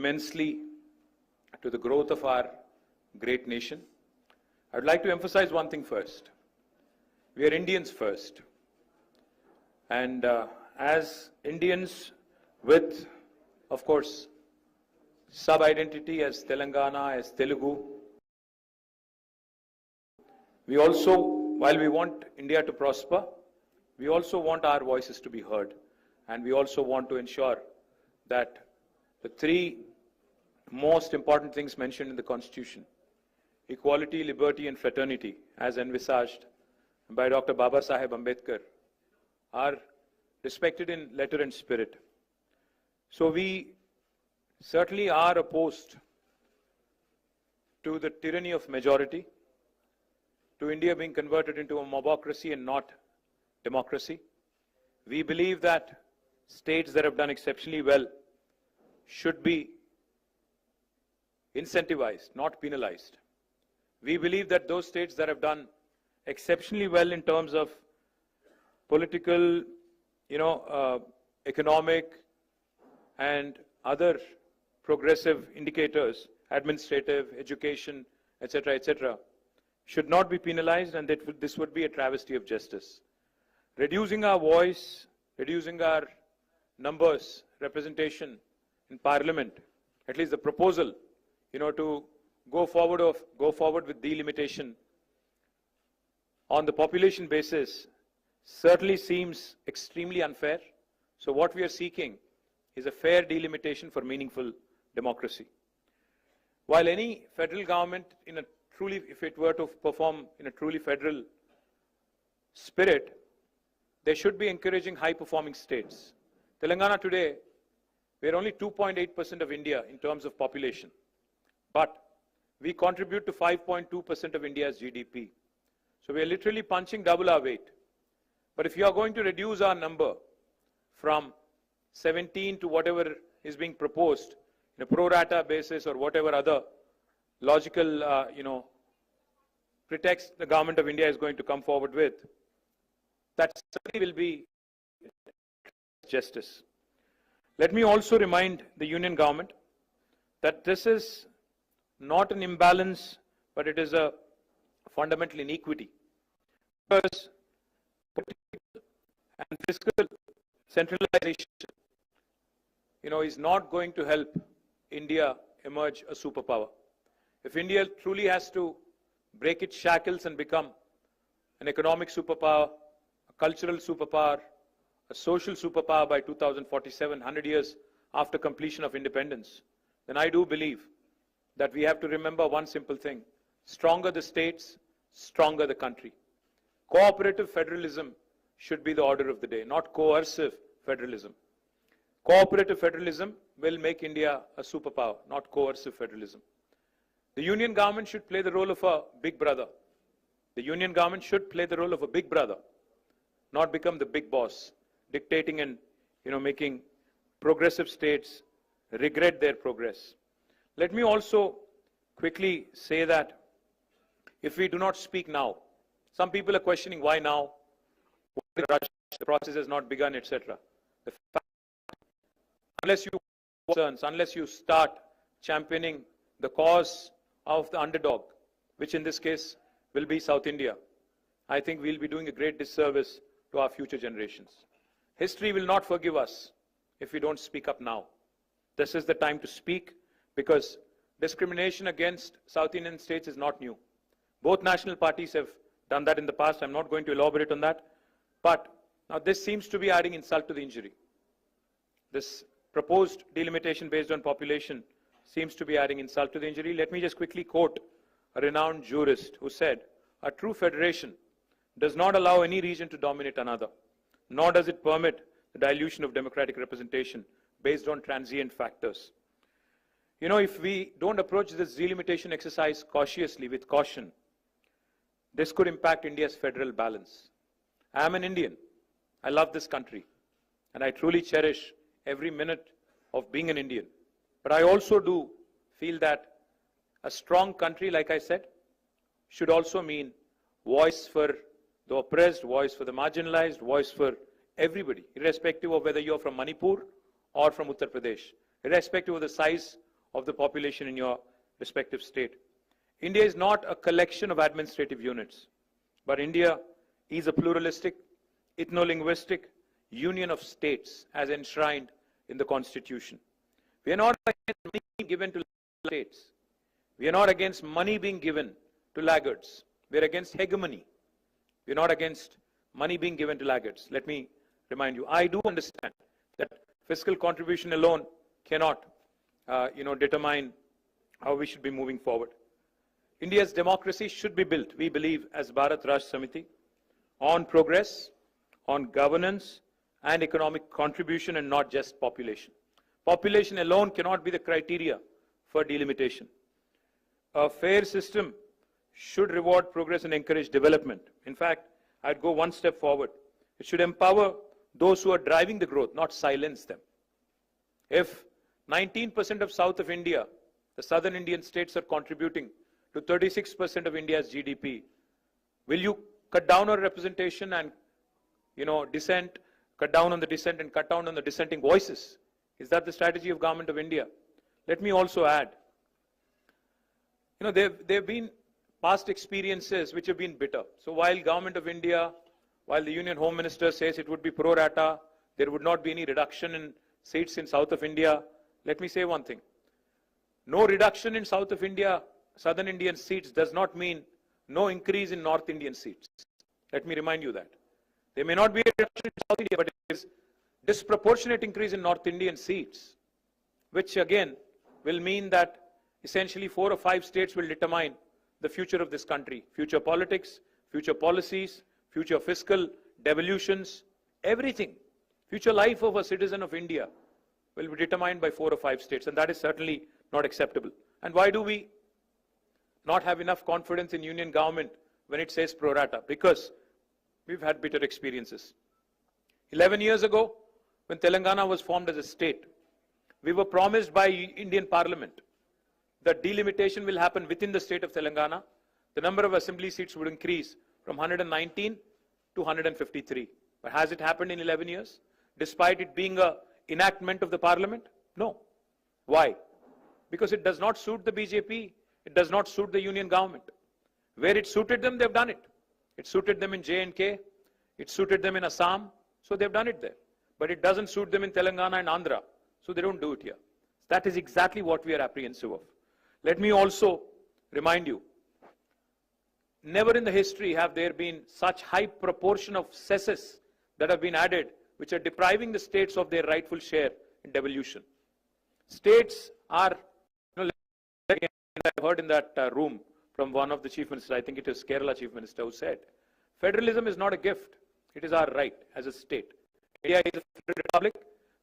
immensely to the growth of our great nation. I would like to emphasize one thing first. We are Indians first. And as Indians with, of course, sub-identity as Telangana, as Telugu, we also, while we want India to prosper, we also want our voices to be heard. And we also want to ensure that the three most important things mentioned in the Constitution, equality, liberty and fraternity, as envisaged by Dr. Baba Saheb Ambedkar, are respected in letter and spirit. So we certainly are opposed to the tyranny of majority, to India being converted into a mobocracy and not democracy. We believe that states that have done exceptionally well should be incentivized, not penalized. We believe that those states that have done exceptionally well in terms of political, economic and other progressive indicators, administrative, education, etc., should not be penalized, and that this would be a travesty of justice. Reducing our voice, reducing our numbers, representation in Parliament, at least the proposal, to go forward with delimitation on the population basis certainly seems extremely unfair. So what we are seeking is a fair delimitation for meaningful democracy. While any federal government if it were to perform in a truly federal spirit, they should be encouraging high-performing states. Telangana today, we are only 2.8% of India in terms of population, but we contribute to 5.2% of India's GDP. So we are literally punching double our weight. But if you are going to reduce our number from 17 to whatever is being proposed in a pro rata basis or whatever other logical, pretext the government of India is going to come forward with, that certainly will be justice. Let me also remind the union government that this is not an imbalance, but it is a fundamental inequity. Because political and fiscal centralization, is not going to help India emerge a superpower. If India truly has to break its shackles and become an economic superpower, a cultural superpower, a social superpower by 2047, 100 years after completion of independence, then I do believe that we have to remember one simple thing: stronger the states, stronger the country. Cooperative federalism should be the order of the day, not coercive federalism. Cooperative federalism will make India a superpower, not coercive federalism. The union government should play the role of a big brother. The union government should play the role of a big brother, not become the big boss, dictating and making progressive states regret their progress. Let me also quickly say that if we do not speak now, some people are questioning why now, why the rush, the process has not begun, etc. The fact, unless you start championing the cause of the underdog, which in this case will be South India, I think we'll be doing a great disservice to our future generations. History will not forgive us if we don't speak up now. This is the time to speak, because discrimination against South Indian states is not new. Both national parties have done that in the past. I'm not going to elaborate on that. But now this seems to be adding insult to the injury. This proposed delimitation based on population seems to be adding insult to the injury. Let me just quickly quote a renowned jurist who said, "A true federation does not allow any region to dominate another, nor does it permit the dilution of democratic representation based on transient factors." If we don't approach this delimitation exercise cautiously, with caution, this could impact India's federal balance. I am an Indian. I love this country, and I truly cherish every minute of being an Indian. But I also do feel that a strong country, like I said, should also mean voice for the oppressed, voice for the marginalized, voice for everybody, irrespective of whether you're from Manipur or from Uttar Pradesh, irrespective of the size of the population in your respective state. India is not a collection of administrative units, but India is a pluralistic, ethno-linguistic union of states as enshrined in the Constitution. We are not against money given to states. We are not against money being given to laggards. We are against hegemony. We are not against money being given to laggards. Let me remind you, I do understand that fiscal contribution alone cannot, determine how we should be moving forward. India's democracy should be built, we believe, as Bharat Rashtra Samiti, on progress, on governance and economic contribution, and not just population. Population alone cannot be the criteria for delimitation. A fair system should reward progress and encourage development. In fact, I'd go one step forward. It should empower those who are driving the growth, not silence them. If 19% of South of India, the southern Indian states, are contributing to 36% of India's GDP, will you cut down on representation and, dissent, cut down on the dissent and cut down on the dissenting voices? Is that the strategy of Government of India? Let me also add, there have been past experiences which have been bitter. So while Government of India, while the Union Home Minister says it would be pro rata, there would not be any reduction in seats in South of India, let me say one thing. No reduction in South of India, Southern Indian seats does not mean no increase in North Indian seats. Let me remind you that. There may not be a reduction in South India, but it is disproportionate increase in North Indian seats, which again will mean that essentially 4 or 5 states will determine the future of this country, future politics, future policies, future fiscal devolutions, everything. Future life of a citizen of India will be determined by 4 or 5 states, and that is certainly not acceptable. And why do we not have enough confidence in union government when it says pro rata? Because we've had bitter experiences. 11 years ago, when Telangana was formed as a state, we were promised by Indian Parliament that delimitation will happen within the state of Telangana. The number of assembly seats would increase from 119 to 153. But has it happened in 11 years? Despite it being an enactment of the Parliament? No. Why? Because it does not suit the BJP. It does not suit the union government. Where it suited them, they've done it. It suited them in J&K. It suited them in Assam. So they've done it there. But it doesn't suit them in Telangana and Andhra. So they don't do it here. That is exactly what we are apprehensive of. Let me also remind you, never in the history have there been such high proportion of cesses that have been added, which are depriving the states of their rightful share in devolution. States are, I've heard in that room from one of the chief ministers, I think it is Kerala chief minister, who said, federalism is not a gift, it is our right as a state. India is a federal republic.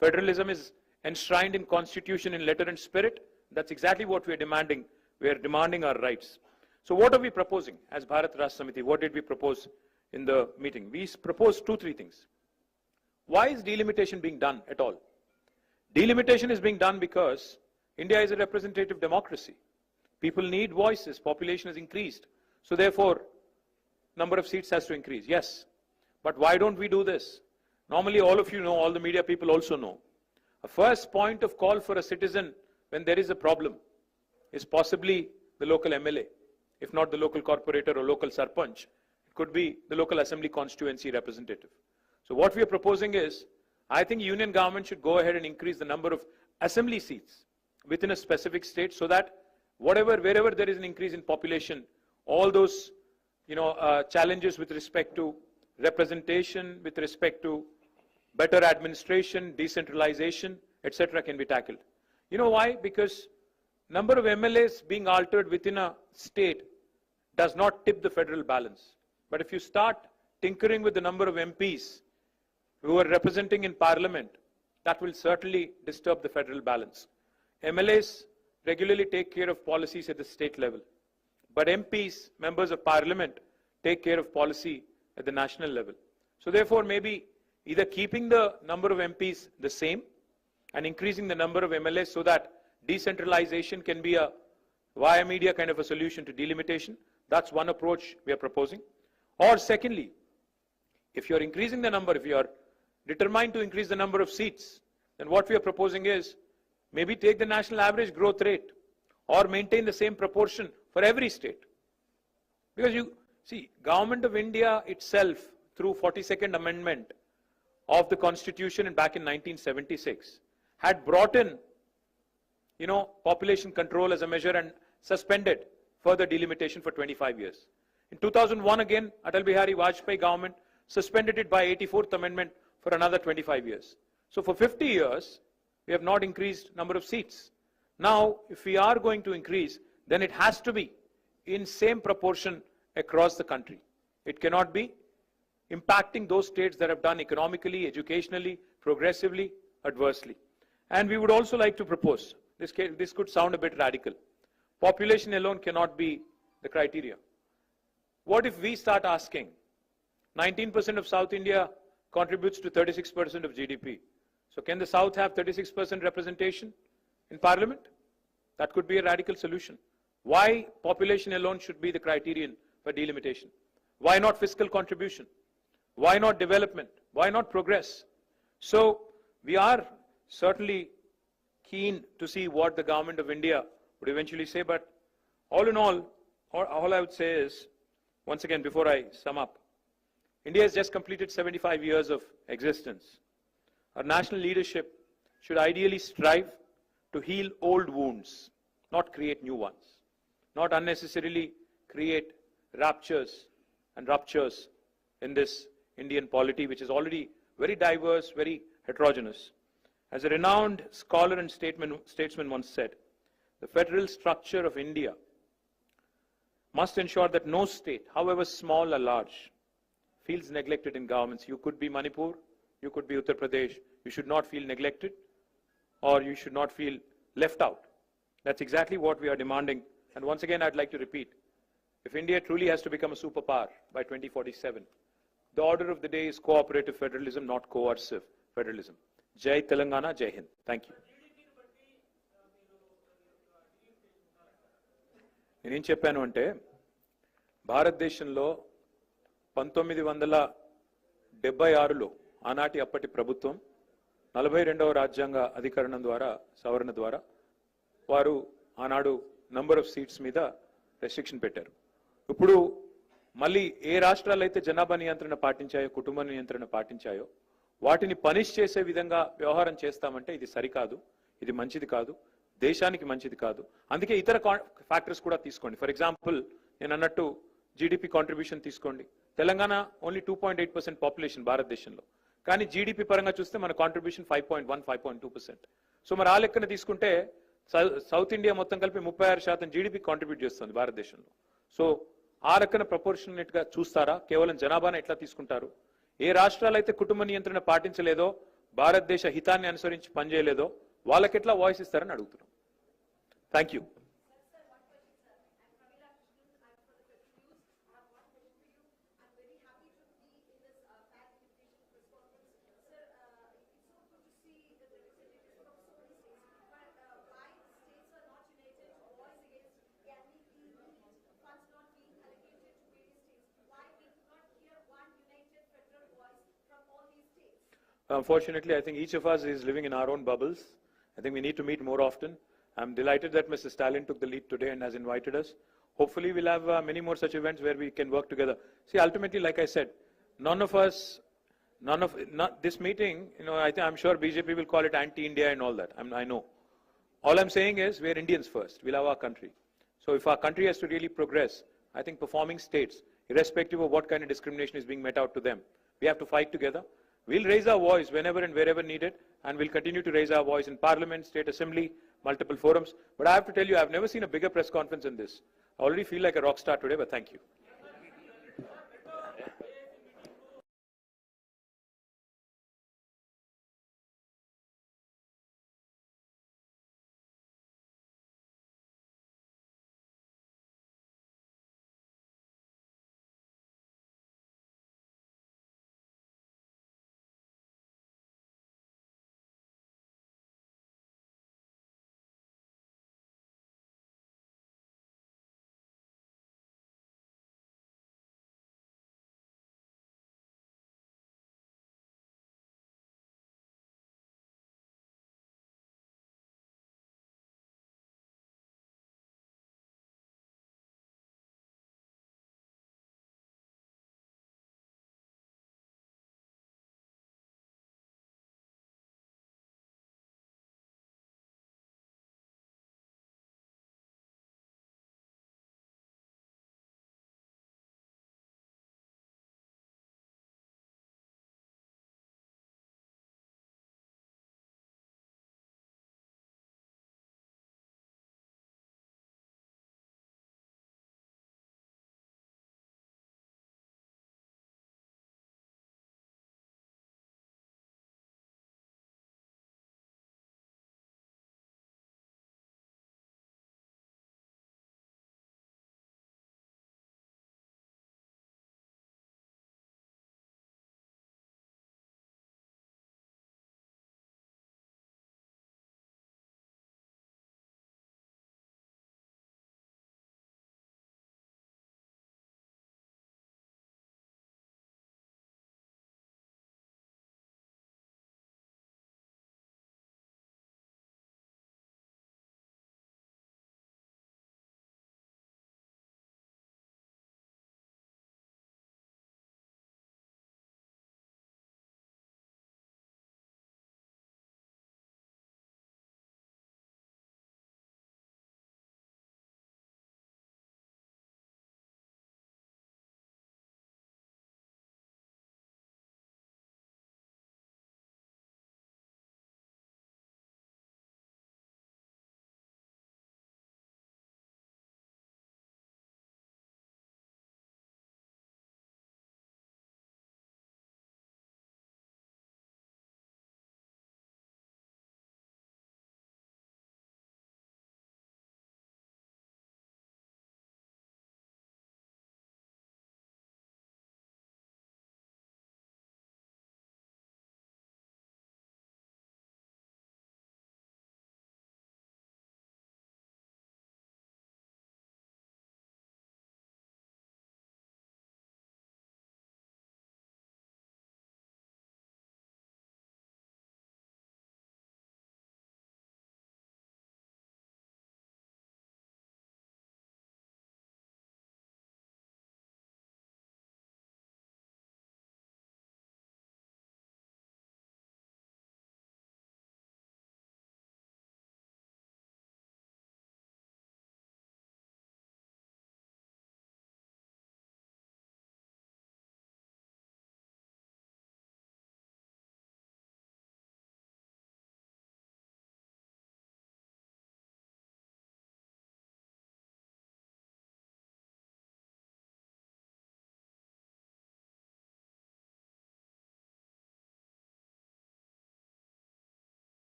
Federalism is enshrined in constitution in letter and spirit. That's exactly what we are demanding. We are demanding our rights. So what are we proposing as Bharat Rashtra Samiti? What did we propose in the meeting? We proposed 2-3 things. Why is delimitation being done at all? Delimitation is being done because India is a representative democracy. People need voices. Population has increased. So therefore, number of seats has to increase. Yes. But why don't we do this? Normally, all of you know, all the media people also know. A first point of call for a citizen when there is a problem is possibly the local MLA. If not the local corporator or local sarpanch, it could be the local assembly constituency representative. So what we are proposing is, I think union government should go ahead and increase the number of assembly seats within a specific state so that wherever there is an increase in population, all those challenges with respect to representation, with respect to better administration, decentralization, etc. can be tackled. You know why? Because number of MLAs being altered within a state does not tip the federal balance. But if you start tinkering with the number of MPs who are representing in parliament, that will certainly disturb the federal balance. MLAs regularly take care of policies at the state level. But MPs, members of parliament, take care of policy at the national level. So therefore, maybe either keeping the number of MPs the same and increasing the number of MLAs so that decentralization can be a via media kind of a solution to delimitation. That's one approach we are proposing. Or secondly, if you're increasing the number, if you're determined to increase the number of seats, then what we are proposing is Maybe take the national average growth rate or maintain the same proportion for every state. Because you see, Government of India itself, through 42nd Amendment of the Constitution and back in 1976, had brought in, population control as a measure and suspended further delimitation for 25 years. In 2001 again, Atal Bihari Vajpayee government suspended it by 84th Amendment for another 25 years. So for 50 years, we have not increased number of seats. Now, if we are going to increase, then it has to be in same proportion across the country. It cannot be impacting those states that have done economically, educationally, progressively, adversely. And we would also like to propose, this could sound a bit radical. Population alone cannot be the criteria. What if we start asking, 19% of South India contributes to 36% of GDP. So can the South have 36% representation in Parliament? That could be a radical solution. Why population alone should be the criterion for delimitation? Why not fiscal contribution? Why not development? Why not progress? So we are certainly keen to see what the Government of India would eventually say, but all in all I would say is, once again, before I sum up, India has just completed 75 years of existence. Our national leadership should ideally strive to heal old wounds, not create new ones, not unnecessarily create ruptures in this Indian polity, which is already very diverse, very heterogeneous. As a renowned scholar and statesman once said, the federal structure of India must ensure that no state, however small or large, feels neglected in governments. You could be Manipur, you could be Uttar Pradesh. You should not feel neglected, or you should not feel left out. That's exactly what we are demanding. And once again, I'd like to repeat, if India truly has to become a superpower by 2047, the order of the day is cooperative federalism, not coercive federalism. Jai Telangana, Jai Hind. Thank you. నేనేం చెప్పాను అంటే భారతదేశంలో 1976లో ఆనాటి అప్పటి ప్రభుత్వం 42వ రాజ్యాంగ అధికరణం ద్వారా సవరణ ద్వారా వారు ఆనాడు నంబర్ ఆఫ్ సీట్స్ మీద రెస్ట్రిక్షన్ పెట్టారు. ఇప్పుడు మళ్ళీ ఏ రాష్ట్రాలు అయితే జనాభా నియంత్రణ పాటించాయో, కుటుంబ నియంత్రణ పాటించాయో వాటిని పనిష్ చేసే విధంగా వ్యవహారం చేస్తామంటే ఇది సరికాదు, ఇది మంచిది కాదు, దేశానికి మంచిది కాదు. అందుకే ఇతర ఫ్యాక్టర్స్ కూడా తీసుకోండి. ఫర్ ఎగ్జాంపుల్ నేను అన్నట్టు జీడిపి కాంట్రిబ్యూషన్ తీసుకోండి. తెలంగాణ ఓన్లీ 2.8% పాపులేషన్ భారతదేశంలో, కానీ జీడిపి పరంగా చూస్తే మన కాంట్రిబ్యూషన్ 5.1, 5.2%. సో మరి ఆ లెక్కన తీసుకుంటే సౌత్ ఇండియా మొత్తం కలిపి 36% జీడిపి కాంట్రిబ్యూట్ చేస్తుంది భారతదేశంలో. సో ఆ లెక్కన ప్రపోర్షనేట్ గా చూస్తారా? కేవలం జనాభాను ఎట్లా తీసుకుంటారు? ఏ రాష్ట్రాలు అయితే కుటుంబ నియంత్రణ పాటించలేదో, భారతదేశ హితాన్ని అనుసరించి పనిచేయలేదో వాళ్ళకి ఎట్లా వాయిస్ ఇస్తారని అడుగుతున్నాం. Thank you. Unfortunately, I think each of us is living in our own bubbles. I think we need to meet more often. I'm delighted that Mr. Stalin took the lead today and has invited us. Hopefully, we'll have many more such events where we can work together. See, ultimately, like I said, this meeting, I'm sure BJP will call it anti-India and all that. I know. All I'm saying is we're Indians first. We love our country. So if our country has to really progress, I think performing states, irrespective of what kind of discrimination is being met out to them, we have to fight together. We'll raise our voice whenever and wherever needed, and we'll continue to raise our voice in Parliament, State Assembly, multiple forums. But I have to tell you, I've never seen a bigger press conference than this. I already feel like a rock star today, but thank you.